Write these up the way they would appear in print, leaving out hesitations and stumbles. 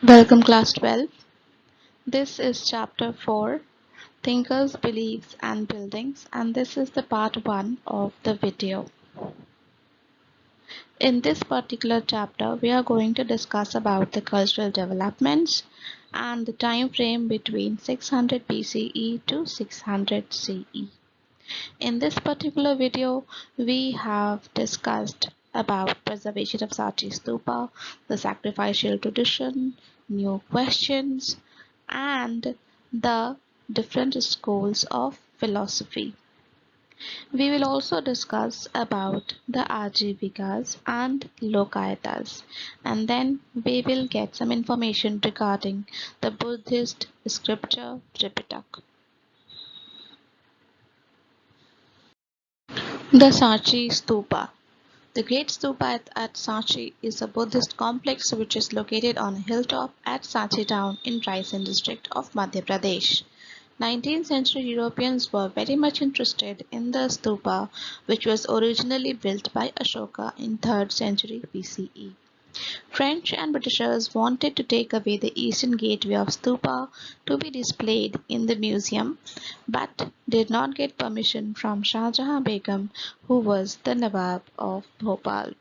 Welcome class 12. This is chapter 4, Thinkers, Beliefs and Buildings, and this is the part 1 of the video. In this particular chapter, we are going to discuss about the cultural developments and the time frame between 600 BCE to 600 CE. In this particular video, we have discussed about preservation of Sachi Stupa, the sacrificial tradition, new questions, and the different schools of philosophy. We will also discuss about the Ajivikas and Lokayatas, and then we will get some information regarding the Buddhist scripture Tripitaka. The Sachi Stupa. The Great Stupa at Sachi is a Buddhist complex which is located on a hilltop at Sachi town in Raisen district of Madhya Pradesh. 19th century Europeans were very much interested in the stupa, which was originally built by Ashoka in 3rd century BCE. French and Britishers wanted to take away the eastern gateway of stupa to be displayed in the museum, but did not get permission from Shah Jahan Begum, who was the Nawab of Bhopal.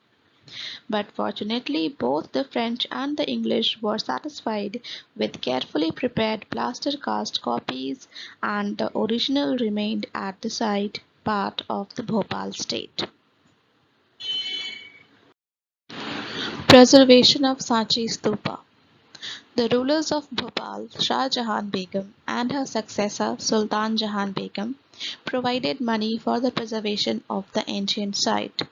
But fortunately, both the French and the English were satisfied with carefully prepared plaster cast copies, and the original remained at the site, part of the Bhopal state. Preservation of Sanchi Stupa. The rulers of Bhopal, Shah Jahan Begum, and her successor Sultan Jahan Begum, provided money for the preservation of the ancient site.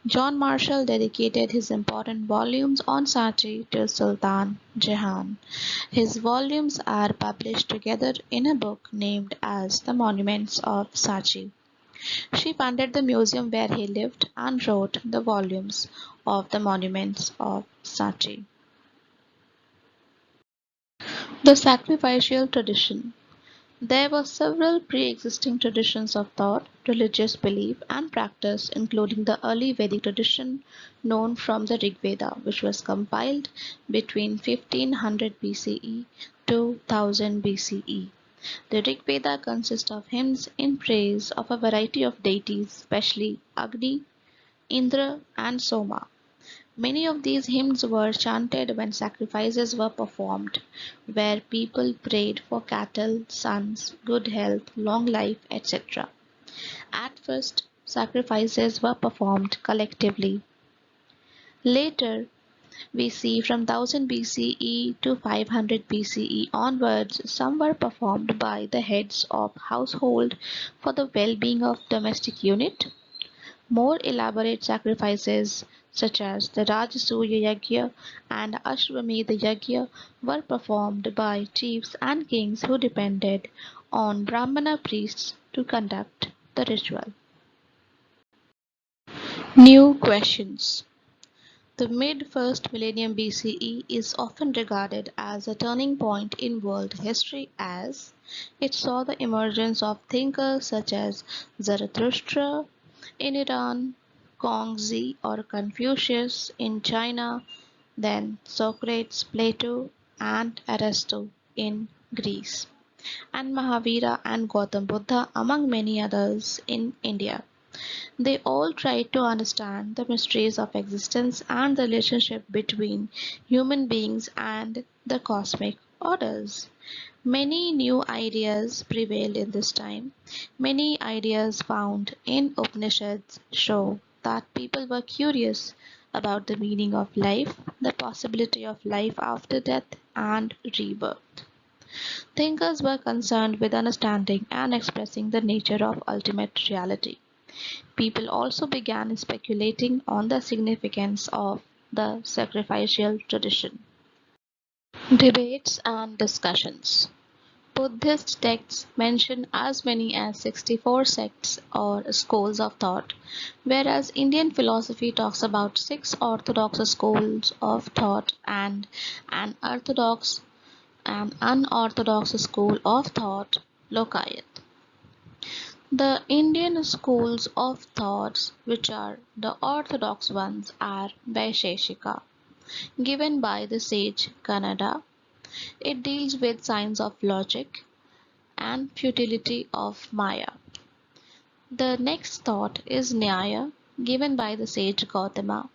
John Marshall dedicated his important volumes on Sanchi to Sultan Jahan. His volumes are published together in a book named as The Monuments of Sanchi. She funded the museum where he lived and wrote the volumes of the Monuments of Sanchi. The sacrificial tradition. There were several pre-existing traditions of thought, religious belief, and practice, including the early Vedic tradition known from the Rig Veda, which was compiled between 1500 BCE to 1000 BCE. The Rig Veda consists of hymns in praise of a variety of deities, especially Agni, Indra, and Soma. Many of these hymns were chanted when sacrifices were performed, where people prayed for cattle, sons, good health, long life, etc. At first, sacrifices were performed collectively. Later, we see from 1000 BCE to 500 BCE onwards, some were performed by the heads of household for the well-being of domestic unit. More elaborate sacrifices, such as the Rajasuya Yagya and Ashwamedha Yagya, were performed by chiefs and kings who depended on Brahmana priests to conduct the ritual. New questions. The mid-first millennium BCE is often regarded as a turning point in world history as it saw the emergence of thinkers such as Zarathustra in Iran, Kongzi or Confucius in China, then Socrates, Plato, and Aristotle in Greece, and Mahavira and Gautam Buddha, among many others, in India. They all tried to understand the mysteries of existence and the relationship between human beings and the cosmic orders. Many new ideas prevailed in this time. Many ideas found in Upanishads show that people were curious about the meaning of life, the possibility of life after death, and rebirth. Thinkers were concerned with understanding and expressing the nature of ultimate reality. People also began speculating on the significance of the sacrificial tradition. Debates and discussions. Buddhist texts mention as many as 64 sects or schools of thought, whereas Indian philosophy talks about 6 orthodox schools of thought and an orthodox and unorthodox school of thought, Lokayat. The Indian schools of thoughts, which are the orthodox ones, are Vaisheshika, given by the sage Kanada, It deals with signs of logic and futility of Maya. The next thought is Nyaya, given by the sage Gautama.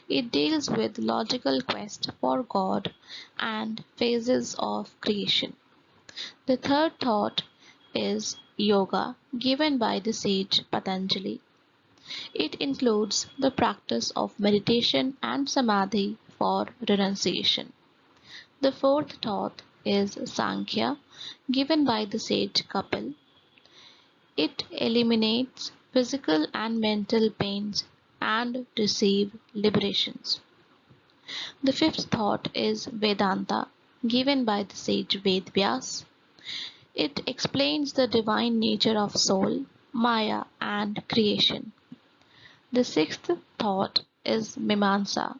It deals with logical quest for God and phases of creation. The third thought is Yoga, given by the sage Patanjali. It includes the practice of meditation and samadhi for renunciation. The fourth thought is Sankhya, given by the sage Kapil. It eliminates physical and mental pains and receive liberations. The fifth thought is Vedanta, given by the sage Vedvyas. It explains the divine nature of soul, Maya, and creation. The sixth thought is Mimamsa,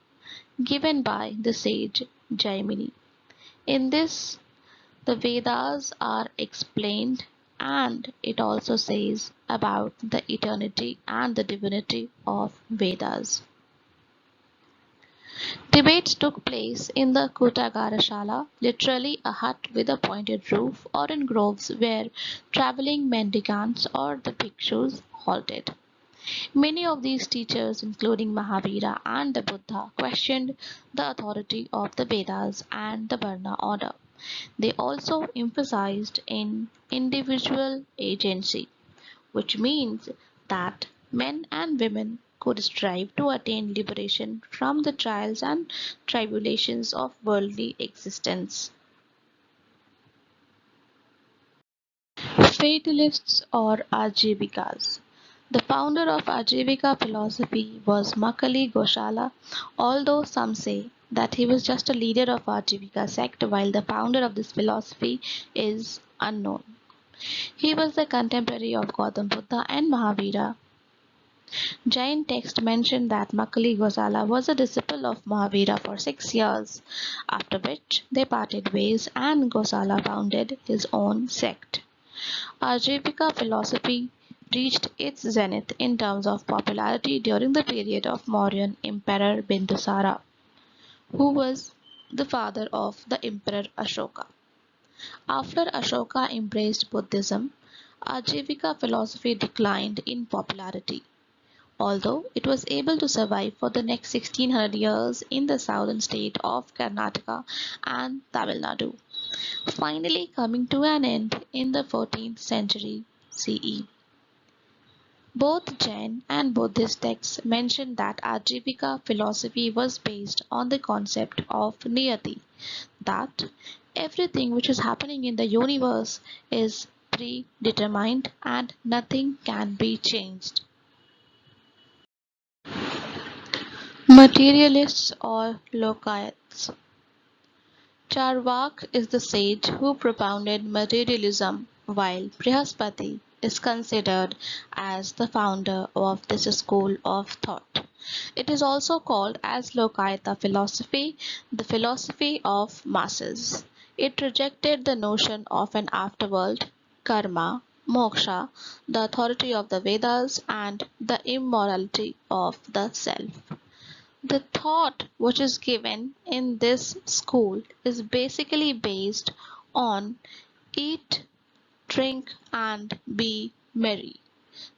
given by the sage Jaimini. In this, the Vedas are explained, and it also says about the eternity and the divinity of Vedas. Debates took place in the Kutagarashala, literally a hut with a pointed roof, or in groves where traveling mendicants or the bhikshus halted. Many of these teachers, including Mahavira and the Buddha, questioned the authority of the Vedas and the Varna order. They also emphasized in individual agency, which means that men and women could strive to attain liberation from the trials and tribulations of worldly existence. Fatalists or Ajivikas. The founder of Ajivika philosophy was Makali Goshala, although some say that he was just a leader of Ajivika sect while the founder of this philosophy is unknown. He was the contemporary of Gautam Buddha and Mahavira. Jain texts mention that Makali Gosala was a disciple of Mahavira for 6 years, after which they parted ways and Gosala founded his own sect. Ajivika philosophy reached its zenith in terms of popularity during the period of Mauryan Emperor Bindusara, who was the father of the Emperor Ashoka. After Ashoka embraced Buddhism, Ajivika philosophy declined in popularity, although it was able to survive for the next 1600 years in the southern state of Karnataka and Tamil Nadu, finally coming to an end in the 14th century CE. Both Jain and Buddhist texts mention that Ajivika philosophy was based on the concept of niyati, that everything which is happening in the universe is predetermined and nothing can be changed. Materialists or Lokayats. Charvak is the sage who propounded materialism, while Brihaspati is considered as the founder of this school of thought. It is also called as Lokayata philosophy, the philosophy of masses. It rejected the notion of an afterworld, karma, moksha, the authority of the Vedas, and the immorality of the self. The thought which is given in this school is basically based on eat, drink and be merry.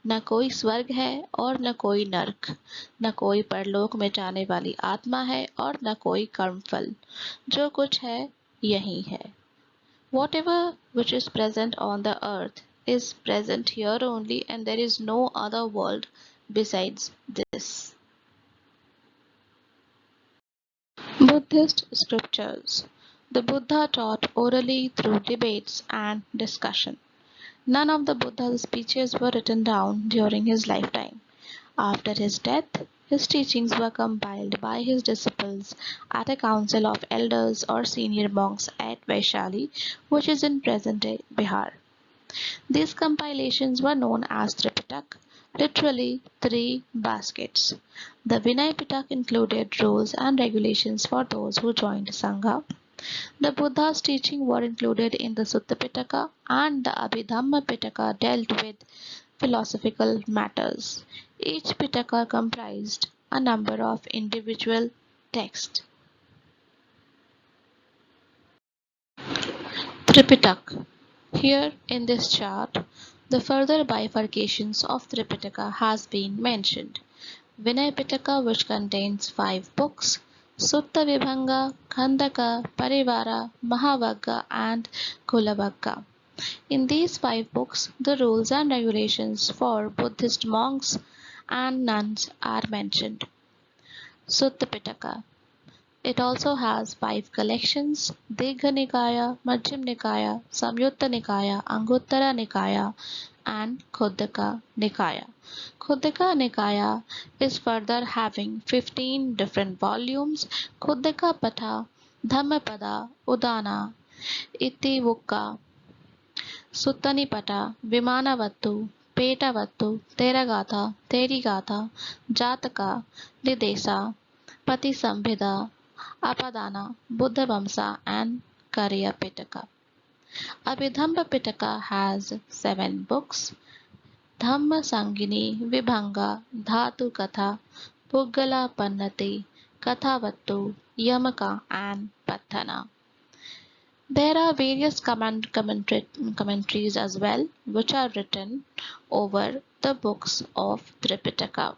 न कोई स्वर्ग है और न कोई नर्क, न कोई परलोक में जाने वाली आत्मा है और न कोई कर्मफल, जो कुछ है यही है. Whatever which is present on the earth is present here only, and there is no other world besides this. Buddhist scriptures. The Buddha taught orally through debates and discussion. None of the Buddha's speeches were written down during his lifetime. After his death, his teachings were compiled by his disciples at a council of elders or senior monks at Vaishali, which is in present-day Bihar. These compilations were known as Tripitak, literally three baskets. The Vinay Pitak included rules and regulations for those who joined Sangha. The Buddha's teachings were included in the Sutta Pitaka, and the Abhidhamma Pitaka dealt with philosophical matters. Each Pitaka comprised a number of individual texts. Tripitaka. Here in this chart, the further bifurcations of Tripitaka has been mentioned. Vinay Pitaka, which contains 5 books, Sutta Vibhanga, Khandaka, Parivara, Mahavagga and Kulavagga. In these 5 books, the rules and regulations for Buddhist monks and nuns are mentioned. Sutta Pitaka. It also has 5 collections: Digha Nikaya, Majjhima Nikaya, Samyutta Nikaya, Anguttara Nikaya, and Khuddaka Nikaya. Khuddaka Nikaya is further having 15 different volumes: Khuddaka Patha, Dhammapada, Udana, Itivukka, Suttanipata, Vimanavattu, Petavattu, Theragatha, Therigatha, Jataka, Nidesa, Patisambhida, Apadana, Buddhavamsa and Karya Pitaka. Abhidhamma Pitaka has 7 books: Dhamma Sangini, Vibhanga, Dhatu Katha, Puggala Pannati, Kathavattu, Yamaka and Patthana. There are various commentaries as well, which are written over the books of Tripitaka.